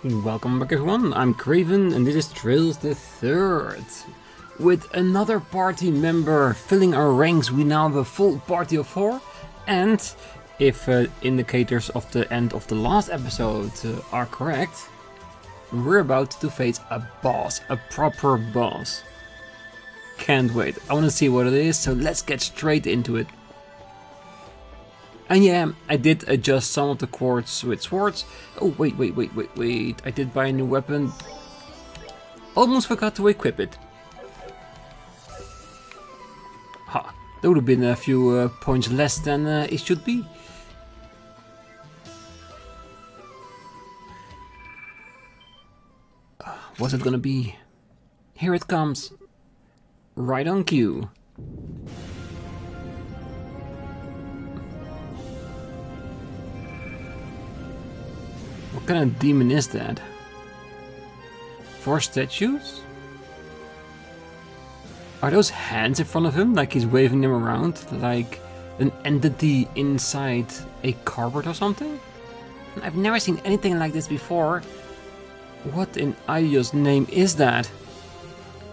Welcome back everyone, I'm Craven and this is Trails the Third. With another party member filling our ranks, we now have a full party of 4. And if indicators of the end of the last episode are correct, we're about to face a boss, a proper boss. Can't wait, I want to see what it is, so let's get straight into it. And yeah, I did adjust some of the quartz with swords. Oh, wait. I did buy a new weapon. Almost forgot to equip it. Ha, that would have been a few points less than it should be. What's it gonna be? Here it comes. Right on cue. What kind of demon is that? 4 statues? Are those hands in front of him, like he's waving them around, like an entity inside a cupboard or something? I've never seen anything like this before. What in Idiot's name is that?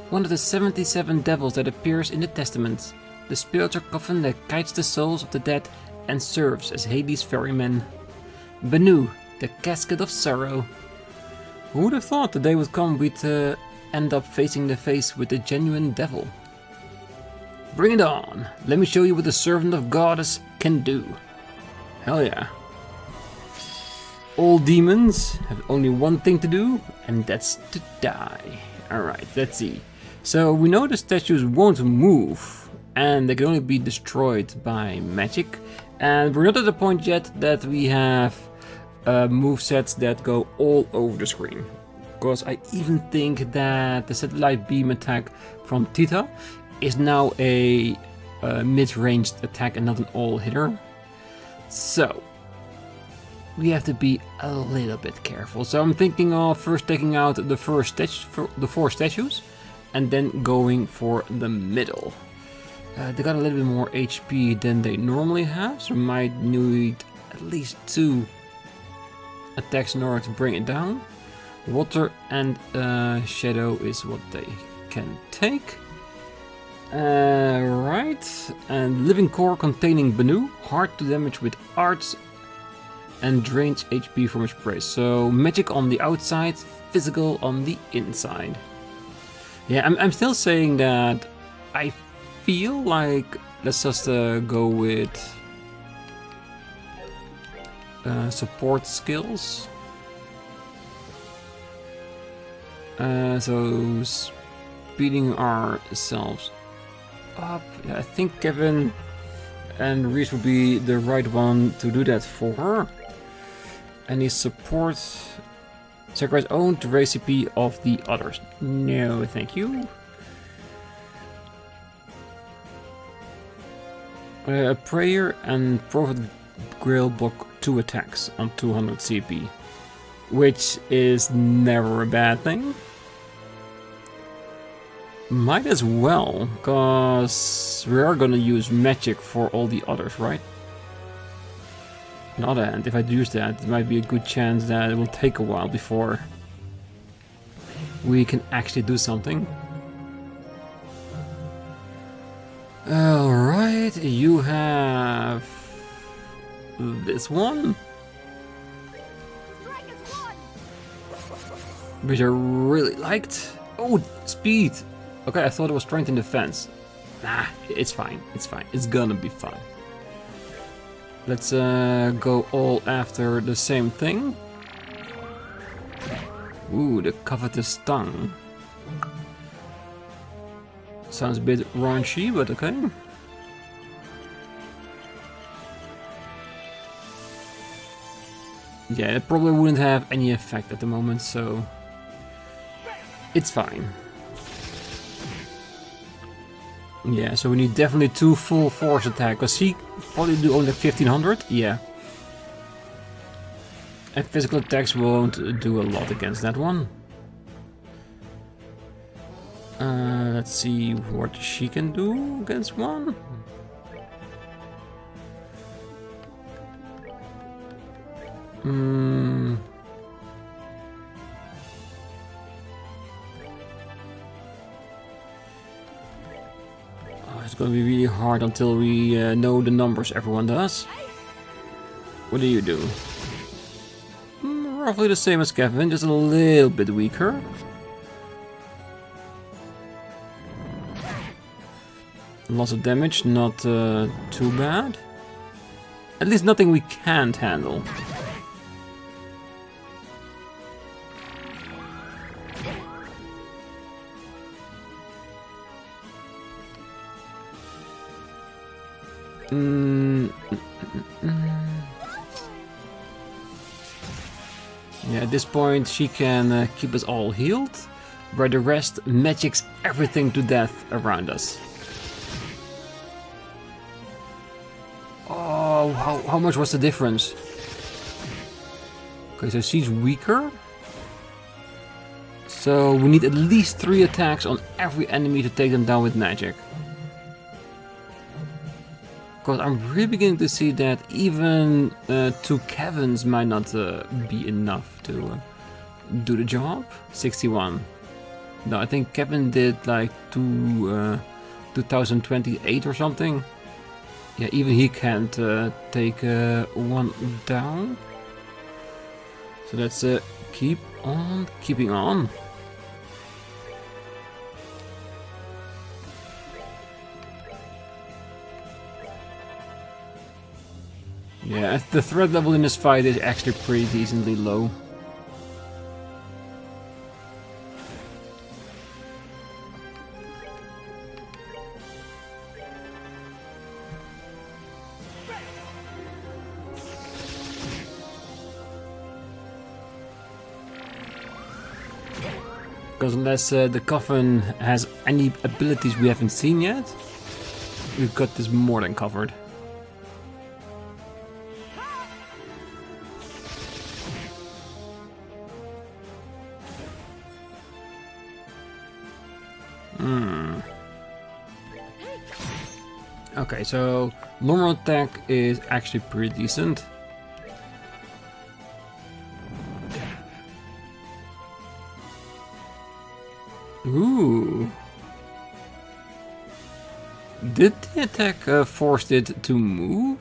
One of the 77 devils that appears in the Testaments. The spiritual coffin that guides the souls of the dead and serves as Hades' ferryman. Banu, the casket of sorrow. Who would have thought the day would come we'd end up facing the face with the genuine devil? Bring it on! Let me show you what the servant of Goddess can do. Hell yeah. All demons have only one thing to do, and that's to die. Alright, let's see. So we know the statues won't move, and they can only be destroyed by magic. And we're not at the point yet that we have movesets that go all over the screen. Because I even think that the satellite beam attack from Tita is now a mid-ranged attack and not an all-hitter. So we have to be a little bit careful. So I'm thinking of first taking out the first the 4 statues and then going for the middle. They got a little bit more HP than they normally have, so might need at least 2 attacks in order to bring it down. Water and shadow is what they can take. Right, and living core containing Banu, hard to damage with arts and drains HP from its prey. So magic on the outside, physical on the inside. Yeah, I'm still saying that I feel like let's just go with support skills. So speeding ourselves up. Yeah, I think Kevin and Ries would be the right one to do that for her. Any support sacrifice own to raise CP of the others. No, thank you. Prayer and Prophet Grail block 2 attacks on 200 CP, which is never a bad thing. Might as well, because we are gonna use magic for all the others, right? On the other hand, if I use that, there might be a good chance that it will take a while before we can actually do something. Alright, you have this one, which I really liked. Oh, speed! Okay, I thought it was strength in defense. Nah, it's fine, it's gonna be fine. Let's go all after the same thing. Ooh, the covetous tongue. Sounds a bit raunchy, but okay. Yeah, it probably wouldn't have any effect at the moment, so it's fine. Yeah, so we need definitely 2 full force attack, because he probably do only 1500, yeah. And physical attacks won't do a lot against that one. Let's see what she can do against one. gonna be really hard until we know the numbers everyone does. What do you do? Roughly the same as Kevin, just a little bit weaker. Lots of damage, not too bad. At least nothing we can't handle. Yeah, at this point she can keep us all healed, where the rest magics everything to death around us. Oh, how much was the difference? Okay, so she's weaker. So we need at least 3 attacks on every enemy to take them down with magic. Because I'm really beginning to see that even 2 Kevins might not be enough to do the job. 61. No, I think Kevin did like 2028 or something. Yeah, even he can't take 1 down. So let's keep on keeping on. Yeah, the threat level in this fight is actually pretty decently low. Because unless the coffin has any abilities we haven't seen yet, we've got this more than covered. Okay, so normal attack is actually pretty decent. Ooh. Did the attack force it to move?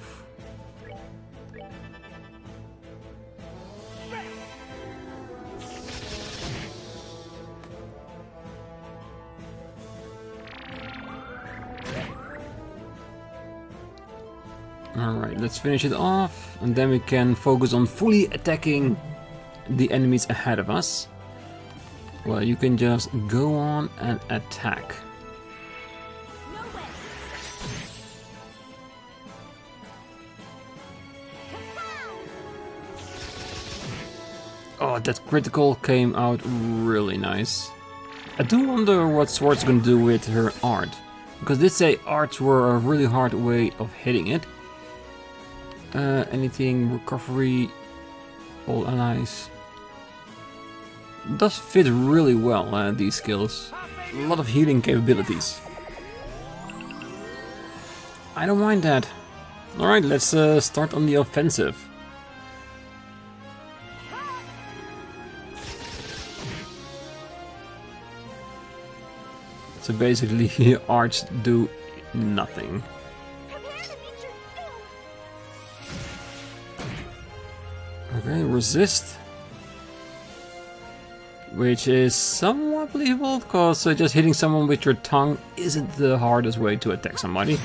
Alright, let's finish it off, and then we can focus on fully attacking the enemies ahead of us. Well, you can just go on and attack. Oh, that critical came out really nice. I do wonder what Sword's gonna do with her art. Because they say arts were a really hard way of hitting it. Anything, recovery, all allies. Does fit really well, these skills. A lot of healing capabilities. I don't mind that. Alright, let's start on the offensive. So basically, arts do nothing. Okay, resist. Which is somewhat believable, because just hitting someone with your tongue isn't the hardest way to attack somebody.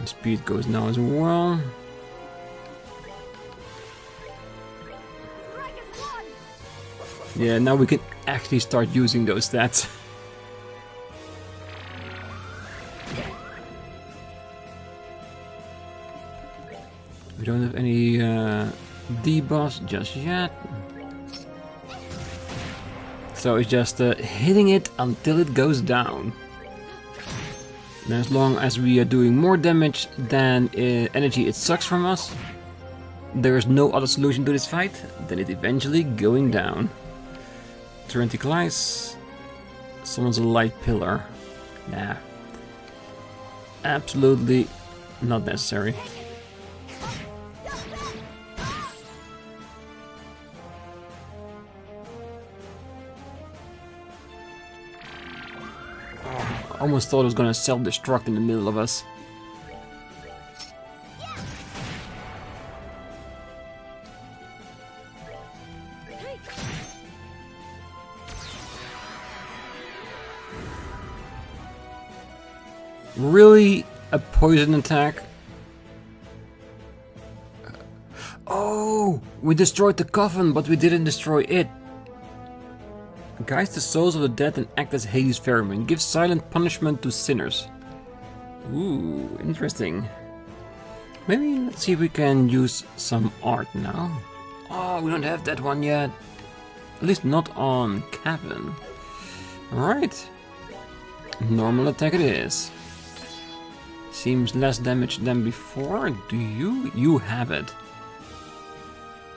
Speed goes now as well. Yeah, now we can actually start using those stats. We don't have any debuffs just yet. So it's just hitting it until it goes down. And as long as we are doing more damage than energy it sucks from us, there is no other solution to this fight than it eventually going down. Torrential Ice. Someone's a light pillar. Nah. Absolutely not necessary. Oh, I almost thought it was gonna self-destruct in the middle of us. Really? A poison attack? Oh! We destroyed the coffin, but we didn't destroy it. Guides the souls of the dead and act as Hades' ferryman. Give silent punishment to sinners. Ooh, interesting. Maybe let's see if we can use some art now. Oh, we don't have that one yet. At least not on Cabin. Alright. Normal attack it is. Seems less damage than before. Do you? You have it.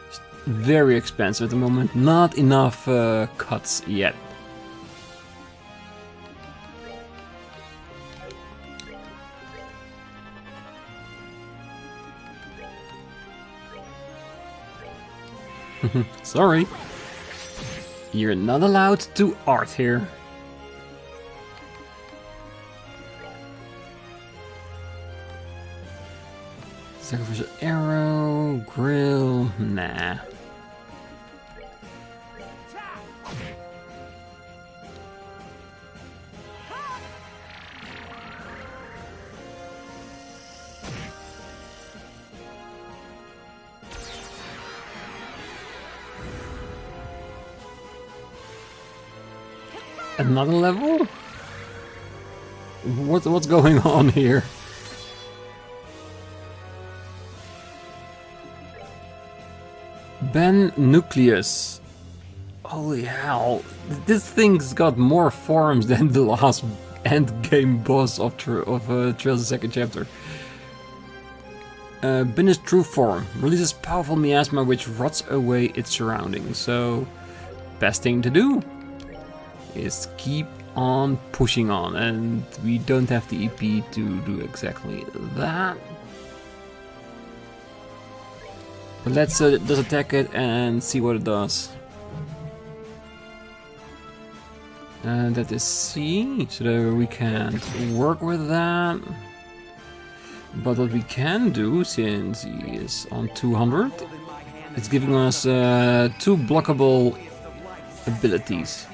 It's very expensive at the moment. Not enough cuts yet. Sorry. You're not allowed to art here. Sacrificial arrow, grill, nah. Another level? What's going on here? Ben Nucleus. Holy hell. This thing's got more forms than the last endgame boss of Trails of the second chapter. Ben is true form. Releases powerful miasma which rots away its surroundings. So, best thing to do is keep on pushing on. And we don't have the EP to do exactly that. But let's just attack it and see what it does. And that is C, so that we can't work with that. But what we can do, since he is on 200, it's giving us 2 blockable abilities.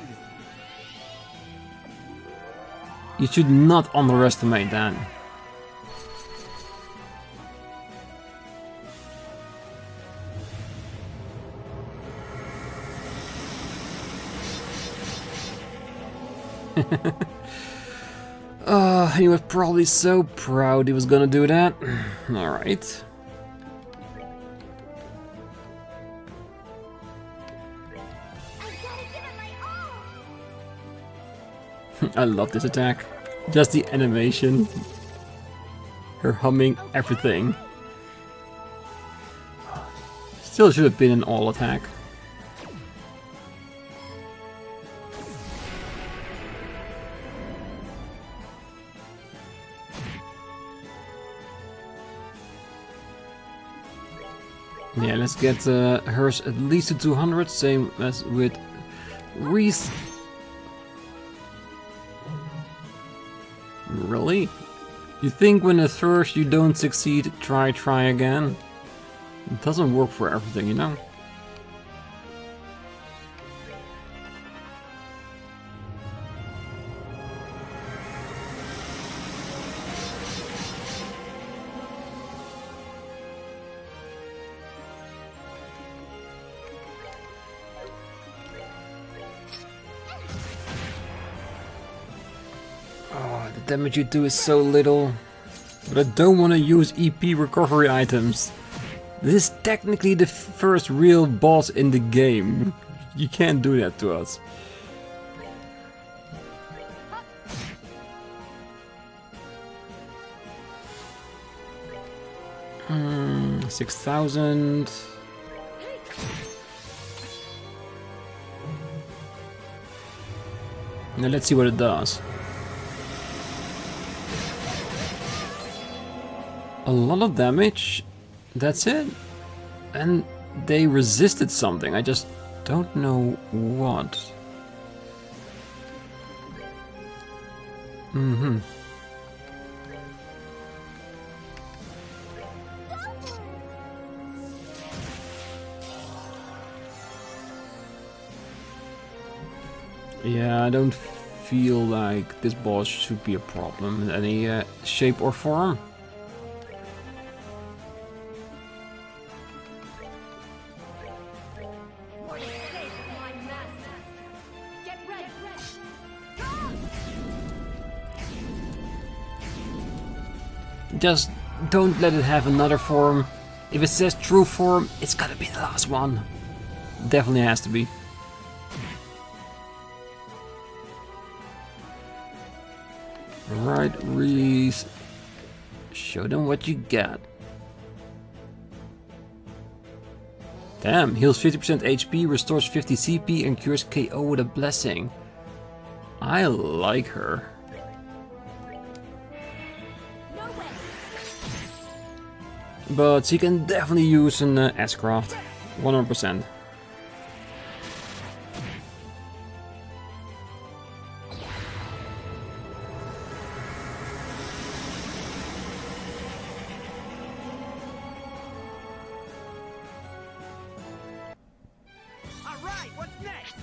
You should not underestimate that. He was probably so proud he was gonna do that. Alright. I love this attack. Just the animation. Her humming, everything. Still should have been an all attack. Yeah, let's get hers at least to 200, same as with Ries. Really? You think when at first you don't succeed, try again? It doesn't work for everything, you know? The damage you do is so little, but I don't want to use EP recovery items. This is technically the first real boss in the game. You can't do that to us. 6,000. Now let's see what it does. A lot of damage, that's it. And they resisted something, I just don't know what. Mm-hmm. Yeah, I don't feel like this boss should be a problem in any shape or form. Just don't let it have another form. If it says true form, it's gotta be the last one. Definitely has to be. Alright, Ries. Show them what you got. Damn, heals 50% HP, restores 50 CP, and cures KO with a blessing. I like her. But she can definitely use an S-Craft. 100%. Alright, what's next?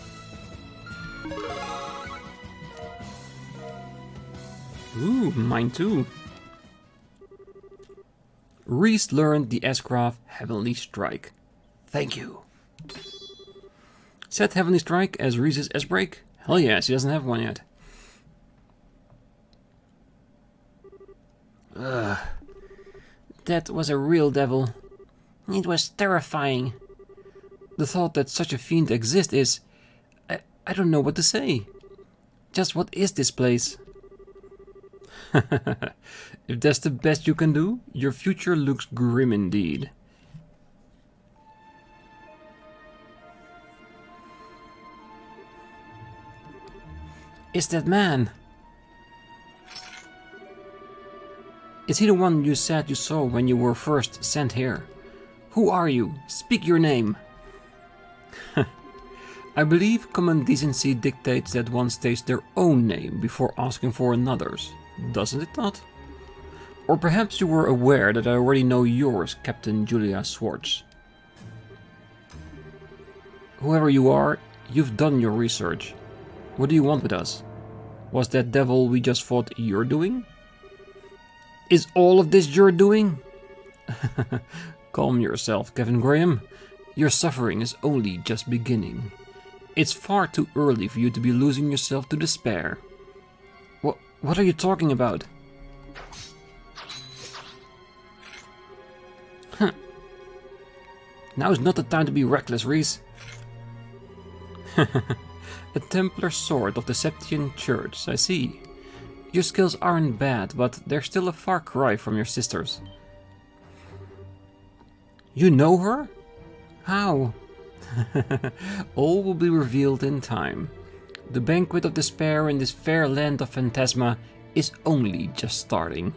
Ooh, mine too. Ries learned the S-Craft Heavenly Strike. Thank you. Set Heavenly Strike as Ries' S-Break? Hell yeah, she doesn't have one yet. Ugh. That was a real devil. It was terrifying. The thought that such a fiend exists is... I don't know what to say. Just what is this place? If that's the best you can do, your future looks grim indeed. Is that man? Is he the one you said you saw when you were first sent here? Who are you? Speak your name. I believe common decency dictates that one states their own name before asking for another's, doesn't it not? Or perhaps you were aware that I already know yours, Captain Julia Swartz. Whoever you are, you've done your research. What do you want with us? Was that devil we just fought your doing? Is all of this your doing? Calm yourself, Kevin Graham. Your suffering is only just beginning. It's far too early for you to be losing yourself to despair. What are you talking about? Huh. Now is not the time to be reckless, Ries. A Templar sword of the Septian Church, I see. Your skills aren't bad, but they're still a far cry from your sisters. You know her? How? All will be revealed in time. The banquet of despair in this fair land of Phantasma is only just starting.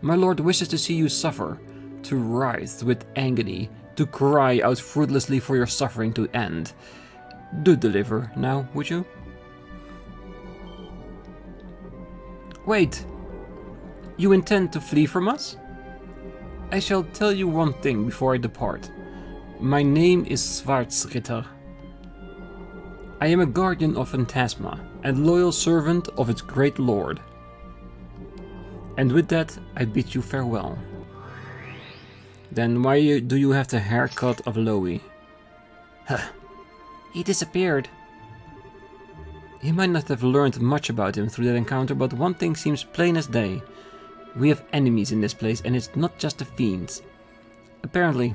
My lord wishes to see you suffer, to writhe with agony, to cry out fruitlessly for your suffering to end. Do deliver now, would you? Wait! You intend to flee from us? I shall tell you one thing before I depart. My name is Gralsritter. I am a guardian of Phantasma and loyal servant of its great lord. And with that, I bid you farewell. Then why do you have the haircut of Loey? Huh. He disappeared. He might not have learned much about him through that encounter, but one thing seems plain as day. We have enemies in this place, and it's not just the fiends. Apparently.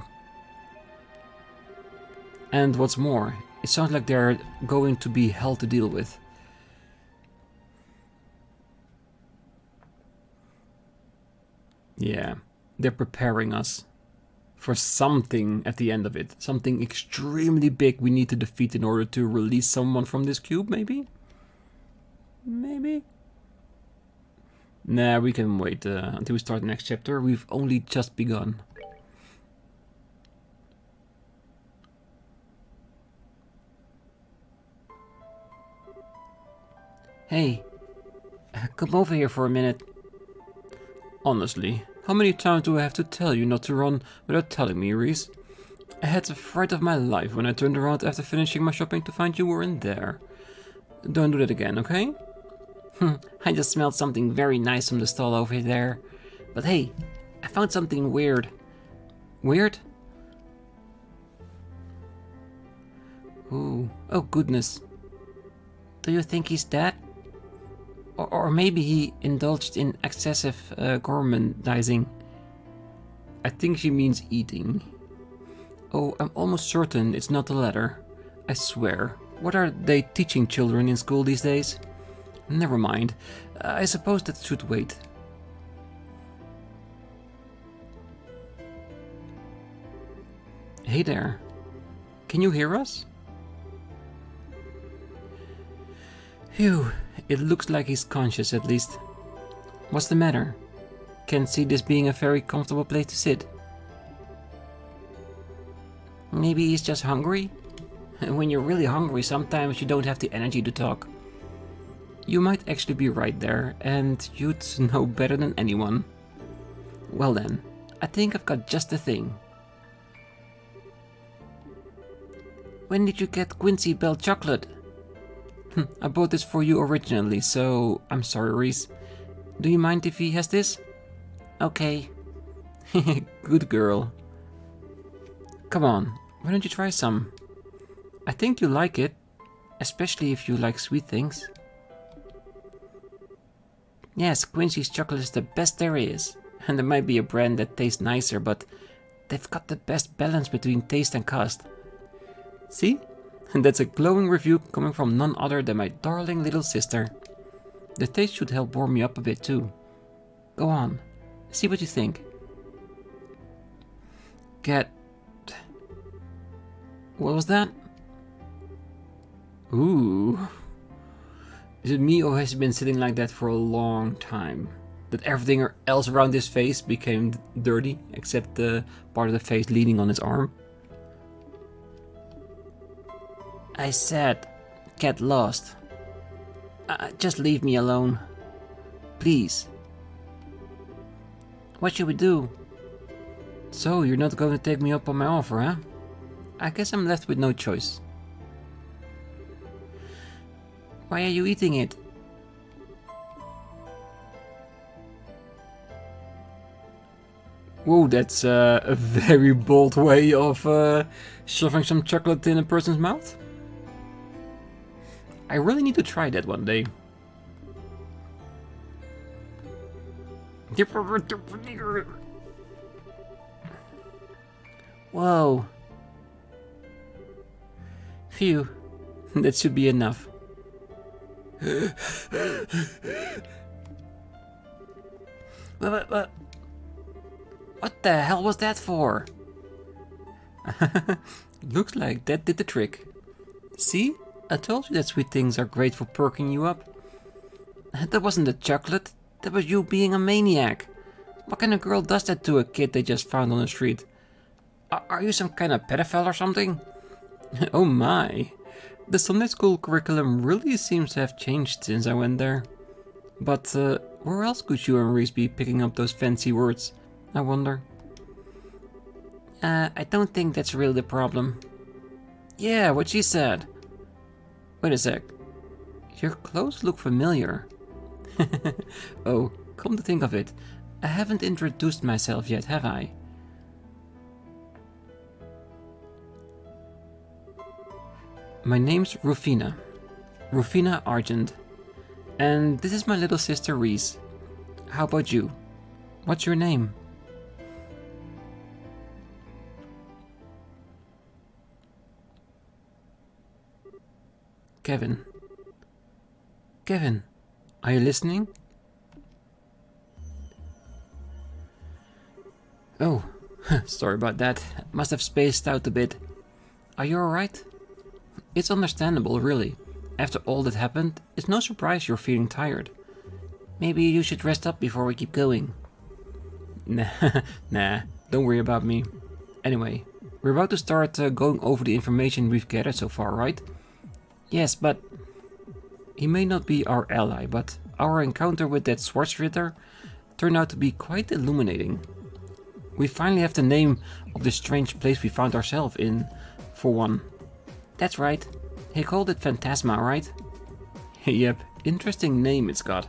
And what's more, it sounds like they're going to be hell to deal with. Yeah, they're preparing us for something at the end of it. Something extremely big we need to defeat in order to release someone from this cube, maybe? Maybe? Nah, we can wait until we start the next chapter. We've only just begun. Hey, come over here for a minute. Honestly, how many times do I have to tell you not to run without telling me, Ries? I had the fright of my life when I turned around after finishing my shopping to find you weren't there. Don't do that again, okay? I just smelled something very nice from the stall over there. But hey, I found something weird. Weird? Ooh, oh goodness. Do you think he's dead? Or maybe he indulged in excessive gourmandizing. I think she means eating. Oh, I'm almost certain it's not the latter. I swear. What are they teaching children in school these days? Never mind. I suppose that should wait. Hey there. Can you hear us? Phew. It looks like he's conscious at least. What's the matter? Can't see this being a very comfortable place to sit. Maybe he's just hungry? When you're really hungry, sometimes you don't have the energy to talk. You might actually be right there, and you'd know better than anyone. Well then, I think I've got just the thing. When did you get Quincy Bell chocolate? I bought this for you originally, so I'm sorry, Ries. Do you mind if he has this? Okay. Good girl. Come on, why don't you try some? I think you like it, especially if you like sweet things. Yes, Quincy's chocolate is the best there is. And there might be a brand that tastes nicer, but they've got the best balance between taste and cost. See? And that's a glowing review coming from none other than my darling little sister. The taste should help warm me up a bit too. Go on, see what you think. What was that? Ooh. Is it me or has he been sitting like that for a long time? That everything else around his face became dirty, except the part of the face leaning on his arm? I said, get lost. Just leave me alone. Please. What should we do? So, you're not going to take me up on my offer, huh? I guess I'm left with no choice. Why are you eating it? Whoa, that's a very bold way of shoving some chocolate in a person's mouth. I really need to try that one day. Whoa. Phew, that should be enough. What the hell was that for? Looks like that did the trick. See? I told you that sweet things are great for perking you up. That wasn't the chocolate. That was you being a maniac. What kind of girl does that to a kid they just found on the street? Are you some kind of pedophile or something? Oh my. The Sunday school curriculum really seems to have changed since I went there. But where else could you and Ries be picking up those fancy words? I wonder. I don't think that's really the problem. Yeah, what she said. Wait a sec. Your clothes look familiar. Oh, come to think of it, I haven't introduced myself yet, have I? My name's Rufina. Ries Argent. And this is my little sister Ries. How about you? What's your name? Kevin. Kevin, are you listening? Oh, sorry about that. Must have spaced out a bit. Are you alright? It's understandable, really. After all that happened, it's no surprise you're feeling tired. Maybe you should rest up before we keep going. Nah, don't worry about me. Anyway, we're about to start going over the information we've gathered so far, right? Yes, but he may not be our ally, but our encounter with that Gralsritter turned out to be quite illuminating. We finally have the name of the strange place we found ourselves in, for one. That's right, he called it Phantasma, right? Yep, interesting name it's got.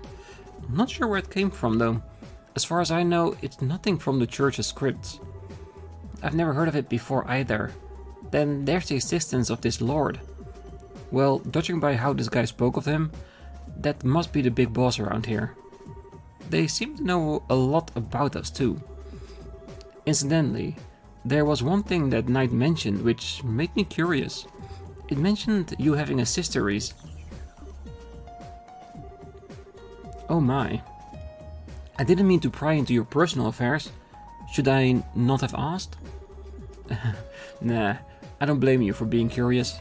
Not sure where it came from though. As far as I know, it's nothing from the church's scripts. I've never heard of it before either. Then there's the existence of this lord. Well, judging by how this guy spoke of him, that must be the big boss around here. They seem to know a lot about us too. Incidentally, there was one thing that knight mentioned which made me curious. It mentioned you having a sister, Ries. Oh my. I didn't mean to pry into your personal affairs. Should I not have asked? Nah, I don't blame you for being curious.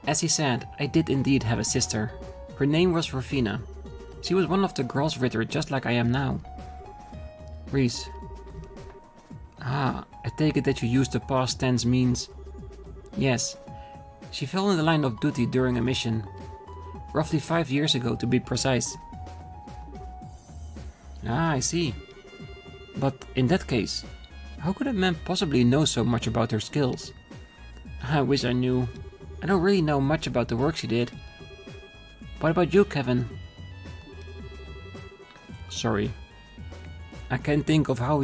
As he said, I did indeed have a sister. Her name was Rufina. She was one of the Gralsritter, just like I am now. Ries. Ah, I take it that you used the past tense means... Yes. She fell in the line of duty during a mission. Roughly 5 years ago, to be precise. Ah, I see. But in that case, how could a man possibly know so much about her skills? I wish I knew. I don't really know much about the work she did. What about you, Kevin? Sorry. I can't think of how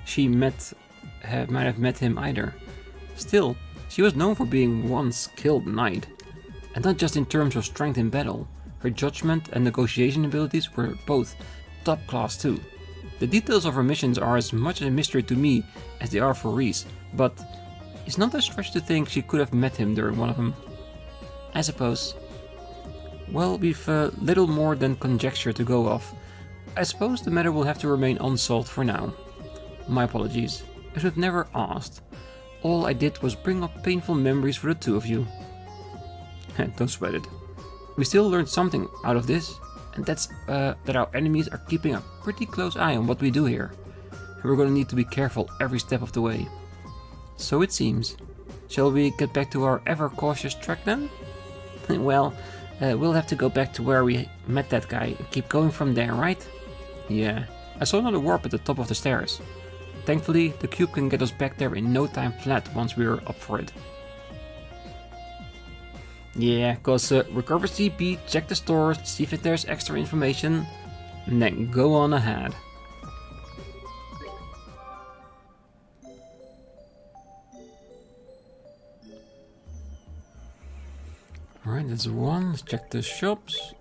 she might have met him either. Still, she was known for being one skilled knight. And not just in terms of strength in battle. Her judgment and negotiation abilities were both top class too. The details of her missions are as much a mystery to me as they are for Ries, but it's not a stretch to think she could have met him during one of them. I suppose. Well, we've little more than conjecture to go off. I suppose the matter will have to remain unsolved for now. My apologies, as we've never asked. All I did was bring up painful memories for the two of you. Don't sweat it. We still learned something out of this, and that's that our enemies are keeping a pretty close eye on what we do here. And we're gonna need to be careful every step of the way. So it seems. Shall we get back to our ever-cautious trek then? Well, we'll have to go back to where we met that guy and keep going from there, right? Yeah, I saw another warp at the top of the stairs. Thankfully, the cube can get us back there in no time flat once we're up for it. Yeah, cause recover CP, check the stores, see if there's extra information, and then go on ahead. Alright, that's one. Let's check the shops.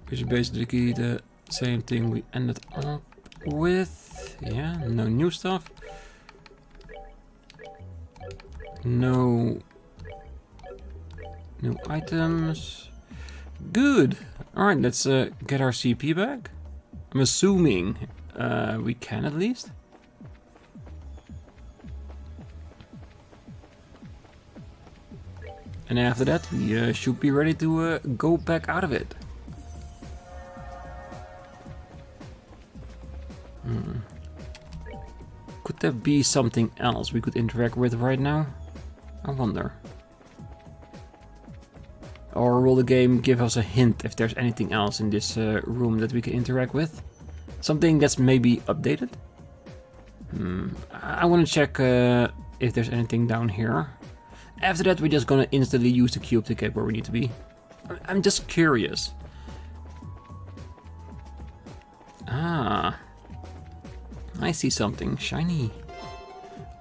Which is basically the same thing we ended up with. Yeah, no new stuff. No new items. Good. Alright, let's get our CP back. I'm assuming we can at least. And after that, we should be ready to go back out of it. Could there be something else we could interact with right now? I wonder. Or will the game give us a hint if there's anything else in this room that we can interact with? Something that's maybe updated? I want to check if there's anything down here. After that, we're just gonna instantly use the cube to get where we need to be. I'm just curious. Ah, I see something shiny.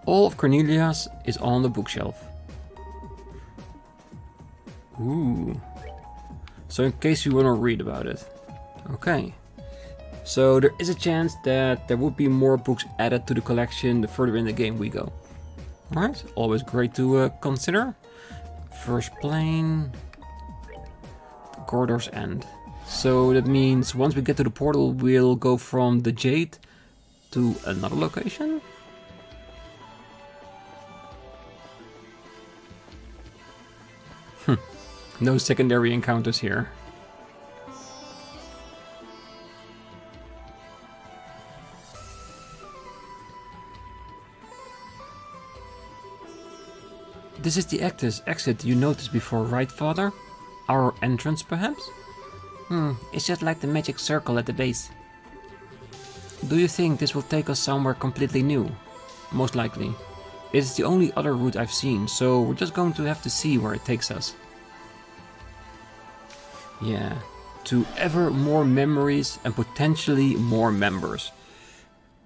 All of Cornelia's is on the bookshelf. Ooh. So in case you want to read about it. Okay. So there is a chance that there would be more books added to the collection the further in the game we go. Alright, always great to consider. First plane. The corridor's end. So that means once we get to the portal, we'll go from the Jade to another location? No secondary encounters here. This is the exit you noticed before, right, Father? Our entrance, perhaps? It's just like the magic circle at the base. Do you think this will take us somewhere completely new? Most likely. It's the only other route I've seen, so we're just going to have to see where it takes us. Yeah, to ever more memories and potentially more members.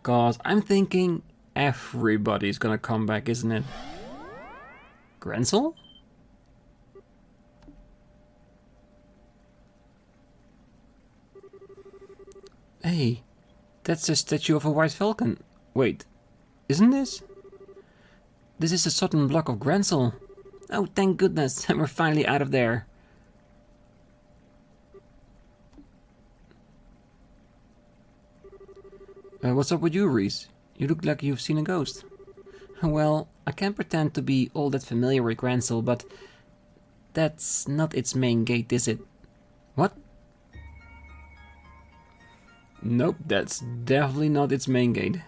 Cause I'm thinking everybody's gonna come back, isn't it? Grancel? Hey, that's a statue of a white falcon. Wait, isn't this? This is a sudden block of Grancel. Oh, thank goodness, we're finally out of there. What's up with you, Ries? You look like you've seen a ghost. Well, I can't pretend to be all that familiar with Grancel, but that's not its main gate, is it? What? Nope, that's definitely not its main gate.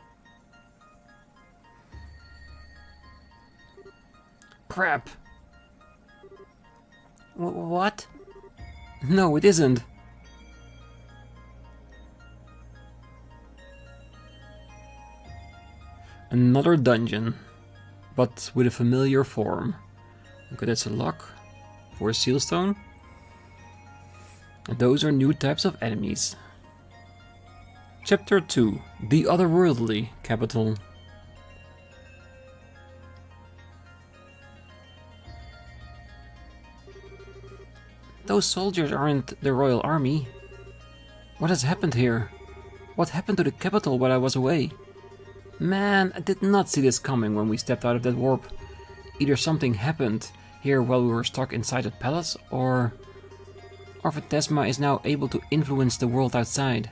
Crap! What? No, it isn't. Another dungeon, but with a familiar form. Okay, that's a lock for a seal stone. And those are new types of enemies. Chapter 2, the otherworldly capital. Those soldiers aren't the royal army. What has happened here? What happened to the capital while I was away? Man, I did not see this coming when we stepped out of that warp. Either something happened here while we were stuck inside the palace, or Phantasma is now able to influence the world outside.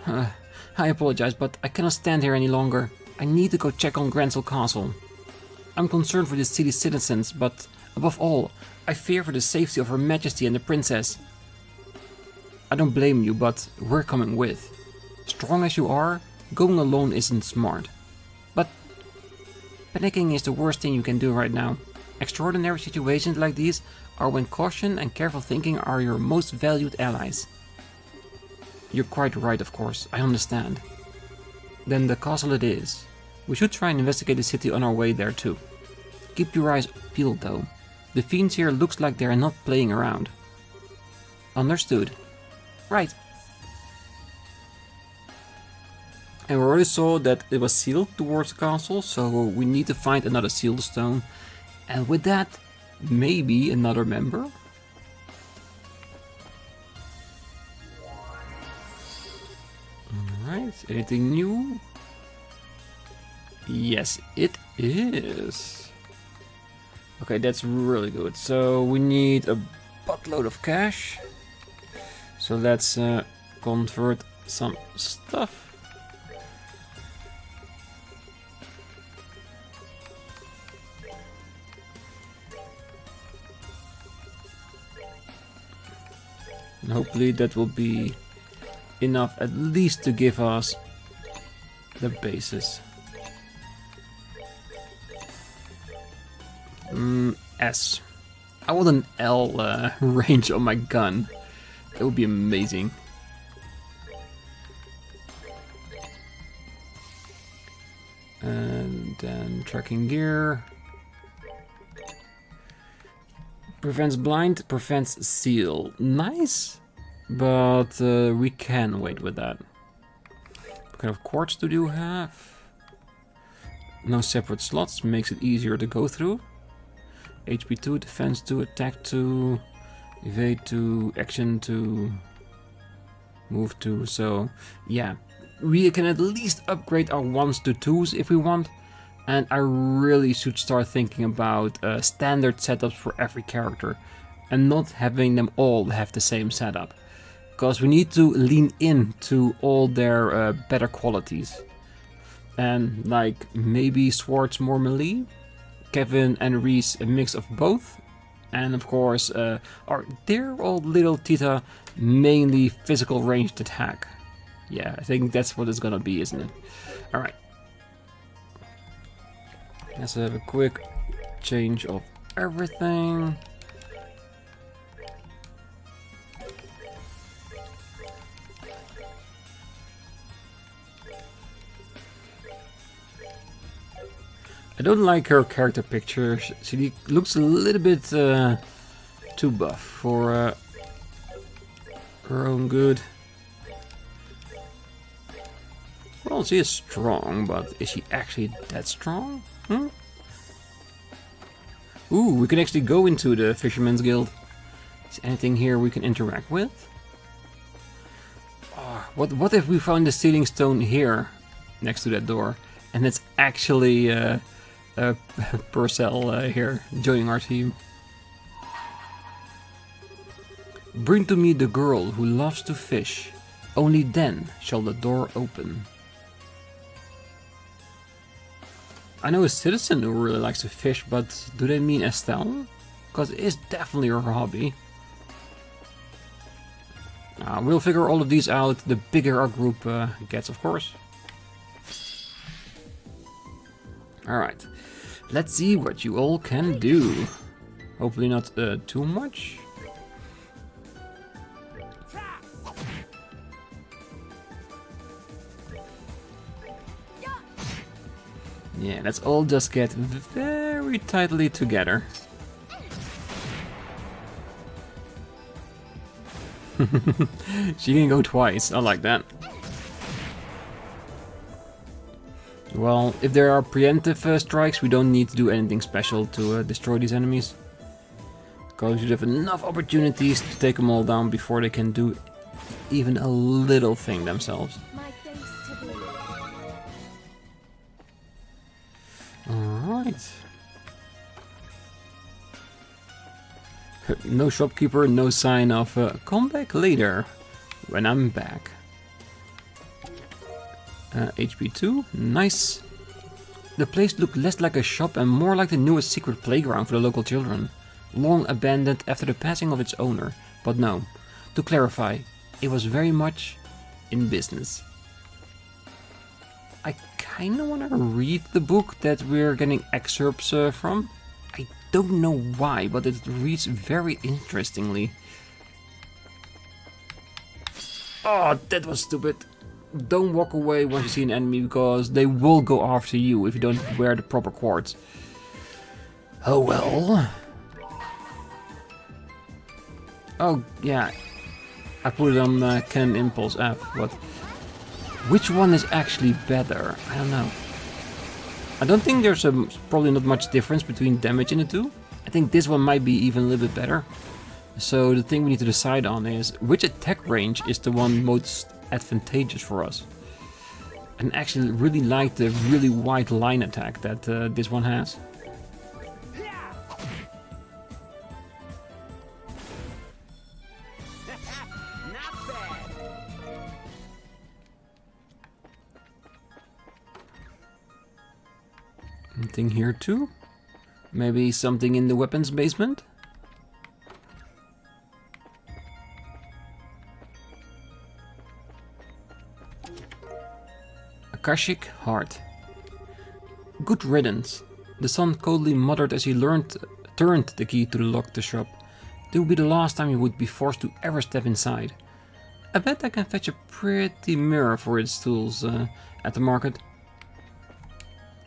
I apologize, but I cannot stand here any longer. I need to go check on Grancel Castle. I'm concerned for the city's citizens, but above all, I fear for the safety of Her Majesty and the Princess. I don't blame you, but we're coming with. Strong as you are, going alone isn't smart. But panicking is the worst thing you can do right now. Extraordinary situations like these are when caution and careful thinking are your most valued allies. You're quite right, of course, I understand. Then the castle it is. We should try and investigate the city on our way there too. Keep your eyes peeled though. The fiends here looks like they are not playing around. Understood. Right. And we already saw that it was sealed towards the castle, so we need to find another seal stone. And with that, maybe another member? Alright, anything new? Yes, it is. Okay, that's really good. So we need a buttload of cash. So let's convert some stuff. And hopefully that will be enough at least to give us the basis. S. I want an L range on my gun. That would be amazing. And then tracking gear. Prevents blind, prevents seal. Nice, but we can wait with that. What kind of quartz do you have? No separate slots, makes it easier to go through. HP 2, defense 2, attack 2, evade 2, action 2, move 2. So yeah, we can at least upgrade our 1s to 2s if we want. And I really should start thinking about standard setups for every character and not having them all have the same setup. Because we need to lean into all their better qualities. And like maybe Swords more melee, Kevin and Ries a mix of both. And of course our dear old little Tita mainly physical ranged attack. Yeah, I think that's what it's gonna be, isn't it? Alright. Let's have a quick change of everything. I don't like her character picture. She looks a little bit too buff for her own good. Well, she is strong, but is she actually that strong? Hmm? Ooh, we can actually go into the Fisherman's Guild. Is anything here we can interact with? Oh, what if we found the sealing stone here, next to that door, and it's actually Purcell here, joining our team. Bring to me the girl who loves to fish. Only then shall the door open. I know a citizen who really likes to fish, but do they mean Estelle? Because it is definitely her hobby. We'll figure all of these out the bigger our group gets, of course. Alright, let's see what you all can do. Hopefully not too much. Yeah, let's all just get very tightly together. She can go twice, I like that. Well, if there are preemptive strikes, we don't need to do anything special to destroy these enemies. Because we should have enough opportunities to take them all down before they can do even a little thing themselves. Alright. No shopkeeper, no sign of come back later when I'm back. HP 2, nice. The place looked less like a shop and more like the newest secret playground for the local children. Long abandoned after the passing of its owner. But no, to clarify, it was very much in business. I kinda wanna read the book that we're getting excerpts from. I don't know why, but it reads very interestingly. Oh, that was stupid. Don't walk away once you see an enemy, because they will go after you if you don't wear the proper quartz. Oh well. Oh, yeah. I put it on Cannon Impulse F, but which one is actually better? I don't know. I don't think there's probably not much difference between damage in the two. I think this one might be even a little bit better. So the thing we need to decide on is which attack range is the one most advantageous for us. And actually really like the really wide line attack that this one has. Anything here too? Maybe something in the weapons basement? Akashic Heart. Good riddance. The son coldly muttered as he turned the key to lock the shop. It will be the last time he would be forced to ever step inside. I bet I can fetch a pretty mirror for its tools at the market.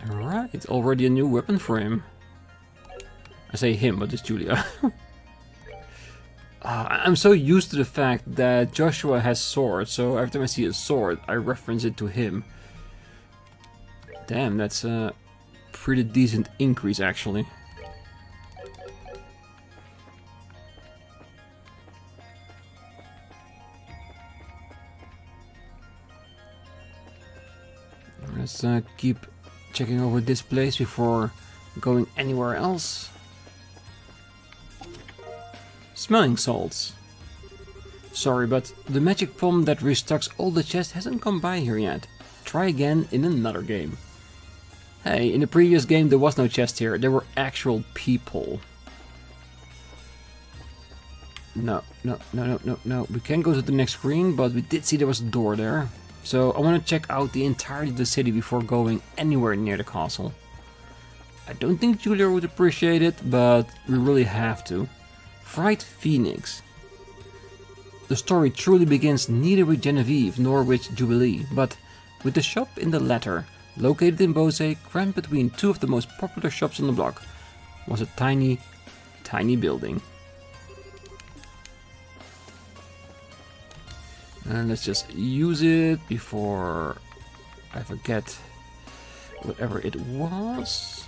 Alright, already a new weapon for him. I say him, but it's Julia. I'm so used to the fact that Joshua has swords, so every time I see a sword, I reference it to him. Damn, that's a pretty decent increase, actually. Let's keep checking over this place before going anywhere else. Smelling salts. Sorry, but the magic bomb that restocks all the chests hasn't come by here yet. Try again in another game. Hey, in the previous game there was no chest here, there were actual people. No. We can go to the next screen, but we did see there was a door there. So I want to check out the entirety of the city before going anywhere near the castle. I don't think Julia would appreciate it, but we really have to. Fright Phoenix. The story truly begins neither with Genevieve nor with Jubilee, but with the shop in the latter. Located in Bose, crammed between two of the most popular shops on the block, was a tiny, tiny building. And let's just use it before I forget whatever it was.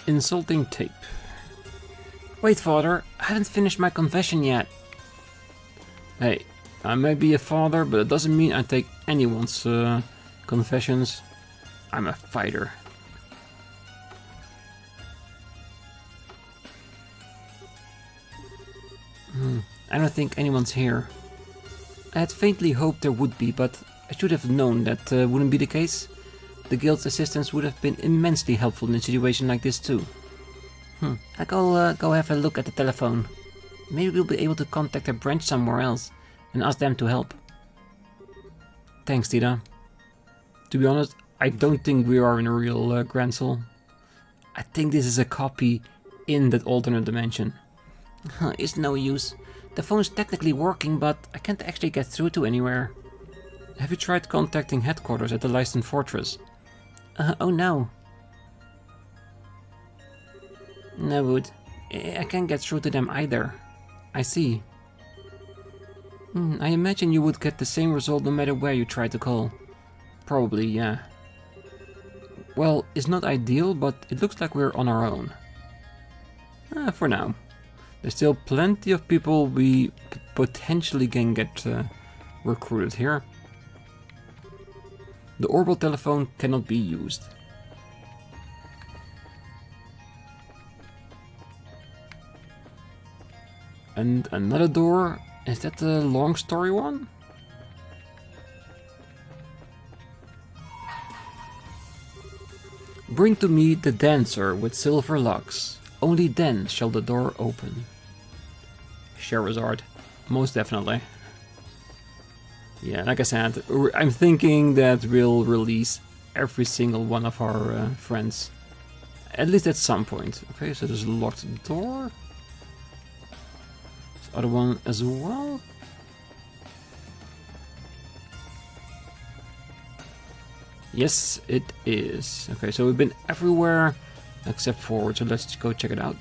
Insulting tape. Wait, father, I haven't finished my confession yet. Hey, I may be a father, but it doesn't mean I take anyone's confessions. I'm a fighter. I don't think anyone's here. I had faintly hoped there would be, but I should have known that wouldn't be the case. The guild's assistance would have been immensely helpful in a situation like this too. I'll go have a look at the telephone. Maybe we'll be able to contact a branch somewhere else and ask them to help. Thanks, Tita. To be honest, I don't think we are in a real Grancel. I think this is a copy in that alternate dimension. It's no use. The phone's technically working, but I can't actually get through to anywhere. Have you tried contacting headquarters at the Leisten Fortress? Oh no. No good. I can't get through to them either. I see. I imagine you would get the same result no matter where you try to call. Probably, yeah. Well, it's not ideal, but it looks like we're on our own. For now. There's still plenty of people we potentially can get recruited here. The orbital telephone cannot be used. And another door. Is that the long story one? Bring to me the dancer with silver locks. Only then shall the door open. Charizard. Most definitely. Yeah, like I said, I'm thinking that we'll release every single one of our friends. At least at some point. Okay, so there's a locked door. This other one as well. Yes, it is. Okay, so we've been everywhere except forward, so let's go check it out.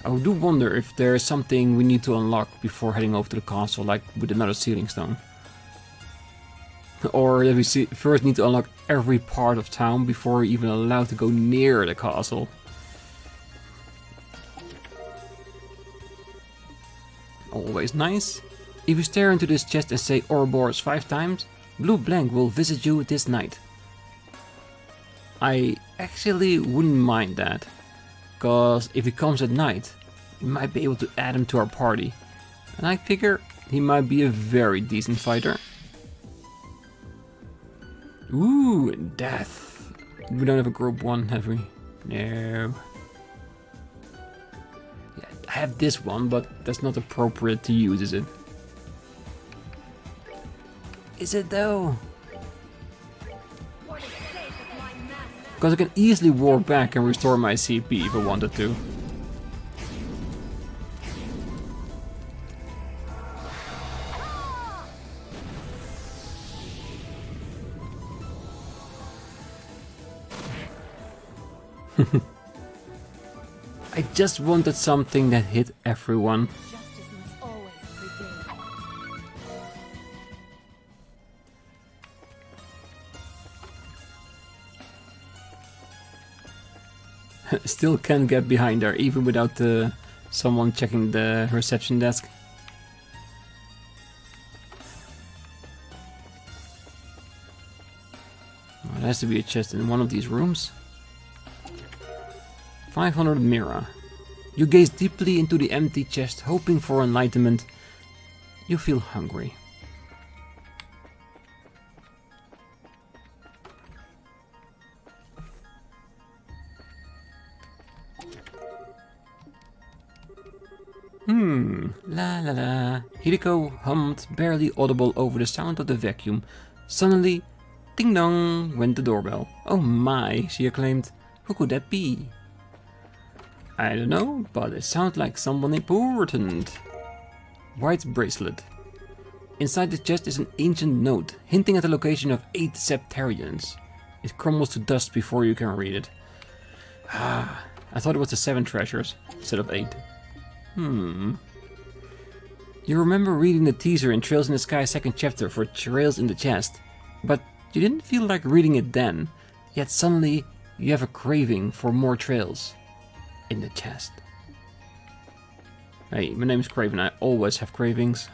I do wonder if there is something we need to unlock before heading over to the castle, like with another sealing stone. Or that we first need to unlock every part of town before we're even allowed to go near the castle. Always nice. If you stare into this chest and say Ouroboros 5 times, Blue Blank will visit you this night. I actually wouldn't mind that. Because if he comes at night, we might be able to add him to our party. And I figure he might be a very decent fighter. Ooh, death. We don't have a group 1, have we? No. Yeah, I have this one, but that's not appropriate to use, is it? Is it though? Because I can easily warp back and restore my CP if I wanted to. I just wanted something that hit everyone. Still can't get behind her, even without someone checking the reception desk. Well, there has to be a chest in one of these rooms. 500 Mira. You gaze deeply into the empty chest, hoping for enlightenment. You feel hungry. La la la. Hideko hummed, barely audible over the sound of the vacuum. Suddenly, Ding dong went the doorbell. Oh my, she acclaimed. Who could that be? I don't know, but it sounds like someone important. White bracelet. Inside the chest is an ancient note, hinting at the location of 8 Septarians. It crumbles to dust before you can read it. Ah, I thought it was the 7 treasures, instead of 8. You remember reading the teaser in Trails in the Sky 2nd chapter for Trails in the Chest, but you didn't feel like reading it then, yet suddenly you have a craving for more trails in the chest. Hey, my name is Craven, I always have cravings.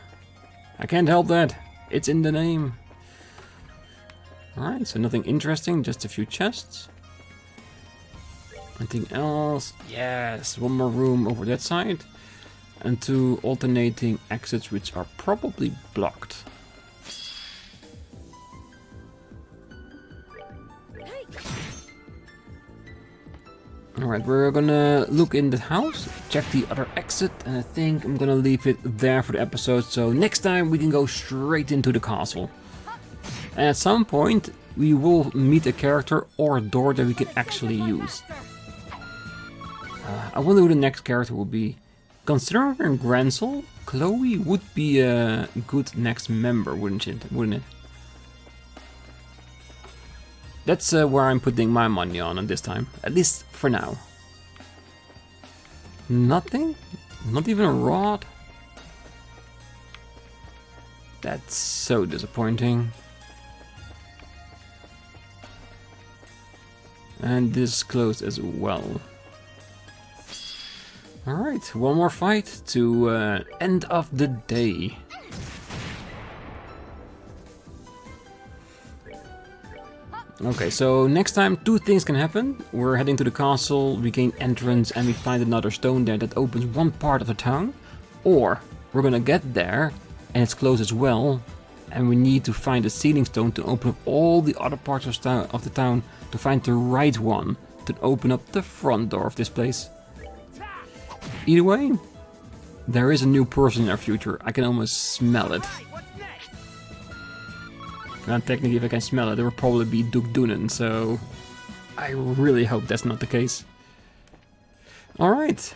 I can't help that, it's in the name. Alright, so nothing interesting, just a few chests. Anything else? Yes, one more room over that side. And 2 alternating exits which are probably blocked. Alright, we're gonna look in the house, check the other exit, and I think I'm gonna leave it there for the episode, so next time we can go straight into the castle. And at some point we will meet a character or a door that we can actually use. I wonder who the next character will be. Considering Grancel, Chloe would be a good next member, wouldn't it? That's where I'm putting my money on this time, at least for now. Nothing? Not even a rod? That's so disappointing. And this is closed as well. Alright, one more fight to end of the day. Okay, so next time 2 things can happen. We're heading to the castle, we gain entrance and we find another stone there that opens one part of the town. Or we're gonna get there and it's closed as well. And we need to find a sealing stone to open up all the other parts of the town to find the right one to open up the front door of this place. Either way, there is a new person in our future. I can almost smell it. And technically, if I can smell it, it will probably be Duke Doonan, so I really hope that's not the case. Alright,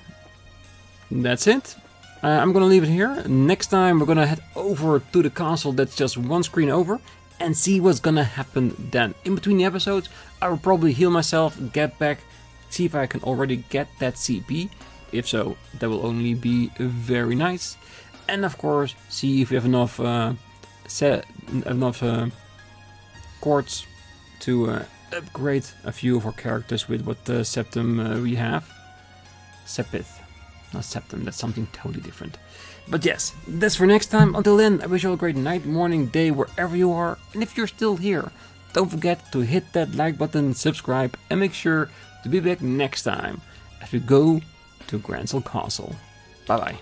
that's it. I'm gonna leave it here. Next time we're gonna head over to the castle that's just one screen over and see what's gonna happen then. In between the episodes, I will probably heal myself, get back, see if I can already get that CP. If so, that will only be very nice. And of course, see if we have enough quartz to upgrade a few of our characters with what septum we have. Sepith, not septum, that's something totally different. But yes, that's for next time. Until then, I wish you all a great night, morning, day, wherever you are. And if you're still here, don't forget to hit that like button, subscribe, and make sure to be back next time as we go to Grancel Castle. Bye bye.